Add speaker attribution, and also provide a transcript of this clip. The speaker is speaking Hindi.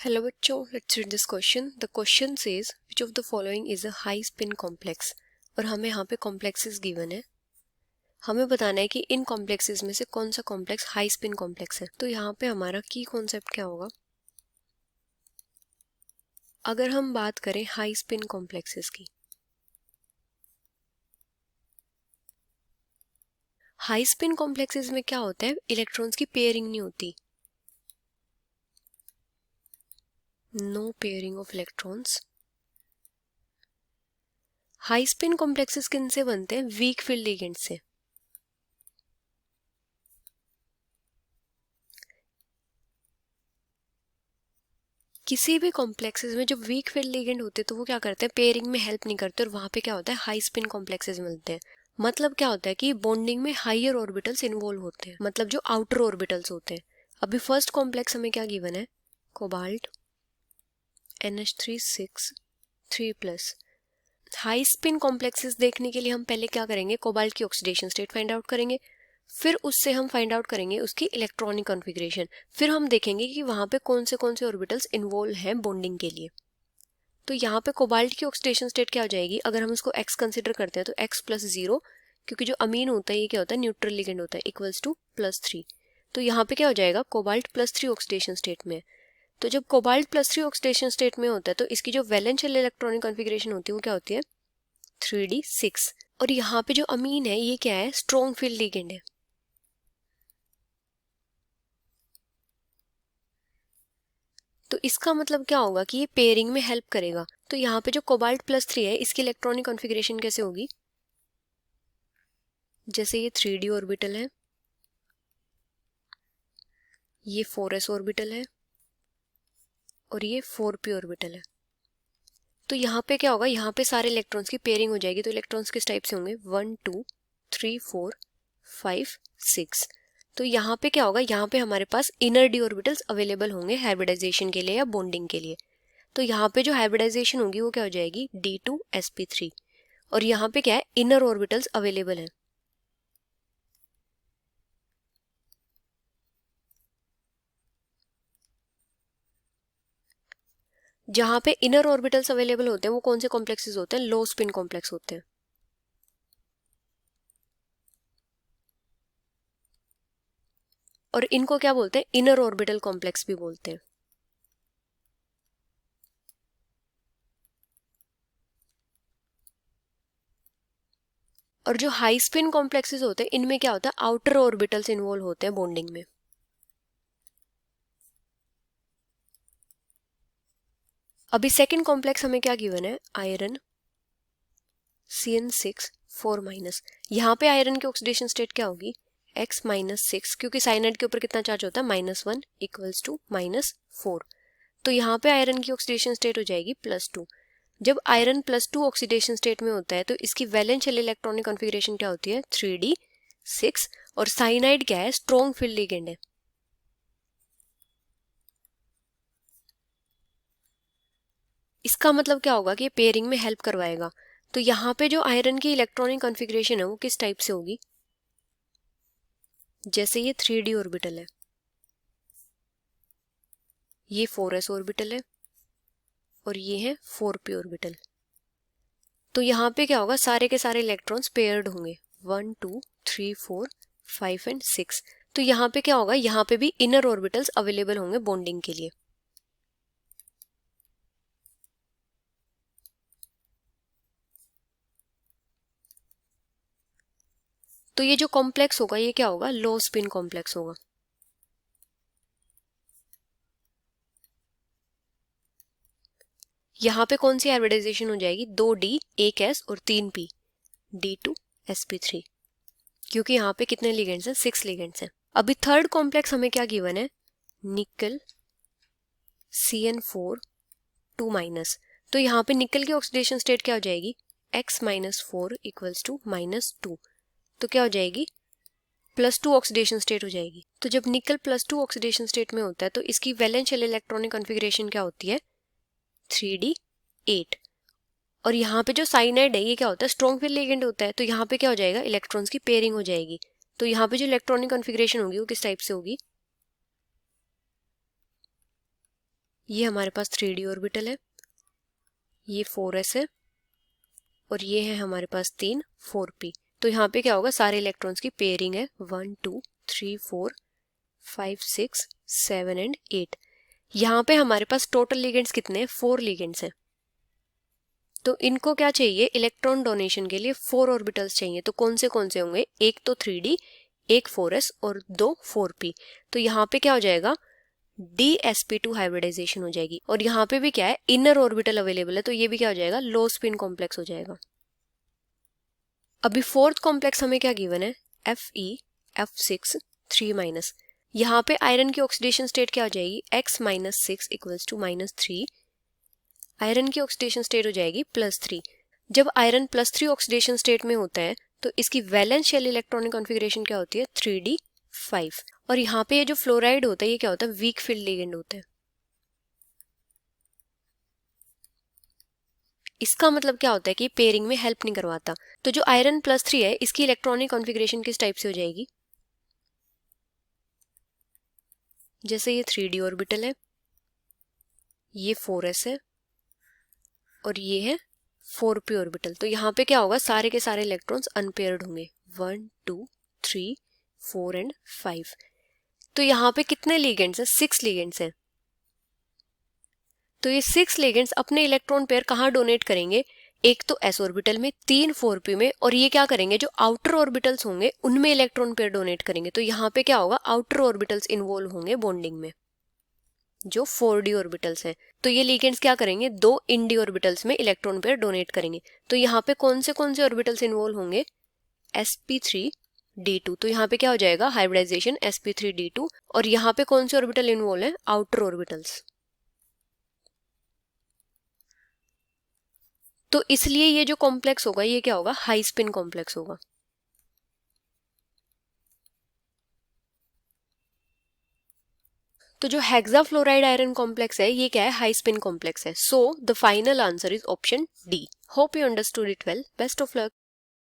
Speaker 1: हेलो बच्चों, let's read this question. The question says which of the following is a high spin complex. और हमें यहाँ पे कॉम्प्लेक्सेस गिवन है। हमें बताना है कि इन कॉम्प्लेक्सेस में से कौन सा कॉम्प्लेक्स हाई स्पिन कॉम्प्लेक्स है। तो यहाँ पे हमारा की कॉन्सेप्ट क्या होगा? अगर हम बात करें हाई स्पिन कॉम्प्लेक्सेस की, हाई स्पिन कॉम्प्लेक्सेस में क्या होता है? इलेक्ट्रॉन्स की पेयरिंग नहीं होती, no pairing of electrons. High spin complexes किन से बनते हैं? वीक फील्ड लिगेंड से। किसी भी कॉम्प्लेक्सेस में जो वीक फील्ड लिगेंड होते हैं तो वो क्या करते हैं? पेयरिंग में हेल्प नहीं करते, और वहां पे क्या होता है? हाई स्पिन कॉम्प्लेक्सेस मिलते हैं। मतलब क्या होता है कि बॉन्डिंग में हायर ऑर्बिटल्स इन्वॉल्व होते हैं, मतलब जो आउटर ऑर्बिटल्स होते हैं। अभी फर्स्ट कॉम्प्लेक्स हमें क्या गिवन है? Cobalt NH3 6 3+। High spin complexes देखने के लिए हम पहले क्या करेंगे? कोबाल्ट की ऑक्सीडेशन स्टेट फाइंड आउट करेंगे, फिर उससे हम फाइंड आउट करेंगे उसकी इलेक्ट्रॉनिक कॉन्फ़िगरेशन, फिर हम देखेंगे कि वहां पे कौन से ऑर्बिटल्स इन्वॉल्व हैं बॉन्डिंग के लिए। तो यहाँ पे कोबाल्ट की ऑक्सीडेशन स्टेट क्या हो जाएगी? अगर हम इसको x कंसिडर करते हैं तो x+0, क्योंकि जो अमीन होता है ये क्या होता है? न्यूट्रल लिगेंड होता है, इक्वल्स टू +3। तो यहाँ पे क्या हो जाएगा? कोबाल्ट +3 ऑक्सीडेशन स्टेट में। तो जब कोबाल्ट +3 ऑक्सीडेशन स्टेट में होता है तो इसकी जो वैलेंशियल इलेक्ट्रॉनिक कॉन्फ़िगरेशन होती है वो क्या होती है? 3d6। और यहाँ पे जो अमीन है ये क्या है? स्ट्रॉन्ग फील्ड लिगेंड है। तो इसका मतलब क्या होगा कि ये पेयरिंग में हेल्प करेगा। तो यहाँ पे जो कोबाल्ट +3 है इसकी इलेक्ट्रॉनिक कॉन्फ़िगरेशन कैसे होगी? जैसे ये 3d ऑर्बिटल है, ये 4s ऑर्बिटल है, और ये 4p ऑर्बिटल है। तो यहाँ पे क्या होगा? यहाँ पे सारे इलेक्ट्रॉन्स की पेयरिंग हो जाएगी। तो इलेक्ट्रॉन्स किस टाइप से होंगे? 1 2 3 4 5 6। तो यहाँ पे क्या होगा? यहाँ पे हमारे पास इनर डी ऑर्बिटल्स अवेलेबल होंगे हाइब्रिडाइजेशन के लिए या बॉन्डिंग के लिए। तो यहाँ पे जो हाइब्रिडाइजेशन होगी वो क्या हो जाएगी? D2sp3। और यहाँ पे क्या है? इनर ऑर्बिटल्स अवेलेबल है। जहां पे इनर ऑर्बिटल्स अवेलेबल होते हैं वो कौन से कॉम्प्लेक्सेस होते हैं? लो स्पिन कॉम्प्लेक्स होते हैं। और इनको क्या बोलते हैं? इनर ऑर्बिटल कॉम्प्लेक्स भी बोलते हैं। और जो हाई स्पिन कॉम्प्लेक्सेस होते हैं इनमें क्या होता है? आउटर ऑर्बिटल्स इन्वॉल्व होते हैं बॉन्डिंग में। अभी सेकंड कॉम्प्लेक्स हमें क्या गिवन है? Iron CN6 4-। यहाँ पे आयरन की ऑक्सीडेशन स्टेट क्या होगी? X-6, क्योंकि साइनाइड के ऊपर कितना चार्ज होता है? -1 इक्वल्स टू -4। तो यहाँ पे आयरन की ऑक्सीडेशन स्टेट हो जाएगी +2। जब आयरन +2 ऑक्सीडेशन स्टेट में होता है तो इसकी वैलेंशियल इलेक्ट्रॉनिक कॉन्फ़िगरेशन क्या होती है? 3d6। और साइनाइड क्या है? स्ट्रॉन्ग फील्ड लिगेंड है। इसका मतलब क्या होगा कि ये पेयरिंग में हेल्प करवाएगा। तो यहाँ पे जो आयरन की इलेक्ट्रॉनिक कॉन्फ़िगरेशन है वो किस टाइप से होगी? जैसे ये 3d ऑर्बिटल है, ये 4s ऑर्बिटल है, और ये है 4p ऑर्बिटल। तो यहाँ पे क्या होगा? सारे के सारे इलेक्ट्रॉन्स पेयर्ड होंगे, 1 2 3 4 5 एंड 6। तो यहाँ पे क्या होगा? यहाँ पे भी इनर ऑर्बिटल्स अवेलेबल होंगे बॉन्डिंग के लिए। तो ये जो कॉम्प्लेक्स होगा ये क्या होगा? लो स्पिन कॉम्प्लेक्स होगा। यहाँ पे कौन सी हाइब्रिडाइजेशन हो जाएगी? 2d 1s और 3p, D2sp3। क्योंकि यहाँ पे कितने लिगेंड्स हैं? 6 लिगेंड्स हैं। अभी थर्ड कॉम्प्लेक्स हमें क्या गिवन है? निकल CN4 2-। तो यहाँ पे निकल की ऑक्सीडेशन स्टेट क्या हो जाएगी? X-4 equals to -2। तो क्या हो जाएगी? +2 ऑक्सीडेशन स्टेट हो जाएगी। तो जब निकल +2 ऑक्सीडेशन स्टेट में होता है तो इसकी वैलेंशियल इलेक्ट्रॉनिक कॉन्फ़िगरेशन क्या होती है? 3d8। और यहाँ पे जो साइनाइड है ये क्या होता है? स्ट्रॉन्ग फील्ड लिगेंड होता है। तो यहाँ पे क्या हो जाएगा? इलेक्ट्रॉन्स की पेयरिंग हो जाएगी। तो यहाँ पे जो इलेक्ट्रॉनिक कॉन्फ़िगरेशन होगी वो किस टाइप से होगी? ये हमारे पास 3d ऑर्बिटल है, ये 4s है और ये है हमारे पास 3 4p। तो यहाँ पे क्या होगा, सारे इलेक्ट्रॉन्स की पेयरिंग है 1 2 3 4 5 6 7 एंड 8। यहाँ पे हमारे पास टोटल लिगेंड्स कितने हैं, 4 लिगेंड्स हैं। तो इनको क्या चाहिए, इलेक्ट्रॉन डोनेशन के लिए 4 ऑर्बिटल्स चाहिए। तो कौन से होंगे, एक तो 3d, एक 4s और 2 4p। तो यहाँ पे क्या हो जाएगा, dsp2 हाइब्रिडाइजेशन हो जाएगी। और यहाँ पे भी क्या है, इनर ऑर्बिटल अवेलेबल है, तो ये भी क्या हो जाएगा, लो स्पिन कॉम्प्लेक्स हो जाएगा। अभी फोर्थ कॉम्प्लेक्स हमें क्या गिवन है, Fe F6 3-। यहाँ पे आयरन की ऑक्सीडेशन स्टेट क्या हो जाएगी, x-6 इक्वल्स टू -3। आयरन की ऑक्सीडेशन स्टेट हो जाएगी +3। जब आयरन +3 ऑक्सीडेशन स्टेट में होता है तो इसकी वैलेंस शेल इलेक्ट्रॉनिक कॉन्फ़िगरेशन क्या होती है, 3d5। और यहाँ पे ये जो फ्लोराइड होता है ये क्या होता है, वीक फील्ड लिगेंड होता है। इसका मतलब क्या होता है कि पेयरिंग में हेल्प नहीं करवाता। तो जो आयरन +3 है इसकी इलेक्ट्रॉनिक कॉन्फ़िगरेशन किस टाइप से हो जाएगी, जैसे ये 3d ऑर्बिटल है, ये 4s है और ये है 4p ऑर्बिटल। तो यहाँ पे क्या होगा, सारे के सारे इलेक्ट्रॉन्स अनपेयर्ड होंगे, 1 2 3 4 एंड 5। तो यहाँ पे कितने लिगेंड्स हैं, 6 लिगेंड्स हैं। तो ये 6 लिगेंड्स अपने इलेक्ट्रॉन पेयर कहाँ डोनेट करेंगे, एक तो s ऑर्बिटल में, 3 4p में, और ये क्या करेंगे, जो आउटर ऑर्बिटल्स होंगे उनमें इलेक्ट्रॉन पेयर डोनेट करेंगे। तो यहाँ पे क्या होगा, आउटर ऑर्बिटल्स इन्वॉल्व होंगे बॉन्डिंग में, जो 4d ऑर्बिटल्स हैं। तो ये लिगेंड्स क्या करेंगे, 2 इंडी ऑर्बिटल्स में इलेक्ट्रॉन पेयर डोनेट करेंगे। तो यहाँ पे कौन से ऑर्बिटल्स इन्वॉल्व होंगे, sp3d2। तो यहाँ पे क्या हो जाएगा, हाइब्रिडाइजेशन sp3d2। और यहाँ पे कौन से ऑर्बिटल इन्वॉल्व है, आउटर ऑर्बिटल्स। तो इसलिए ये जो कॉम्प्लेक्स होगा ये क्या होगा, हाई स्पिन कॉम्प्लेक्स होगा। तो जो हेक्साफ्लोराइड आयरन कॉम्प्लेक्स है ये क्या है, हाई स्पिन कॉम्प्लेक्स है। So the final answer is option D. Hope you understood it well. Best of luck.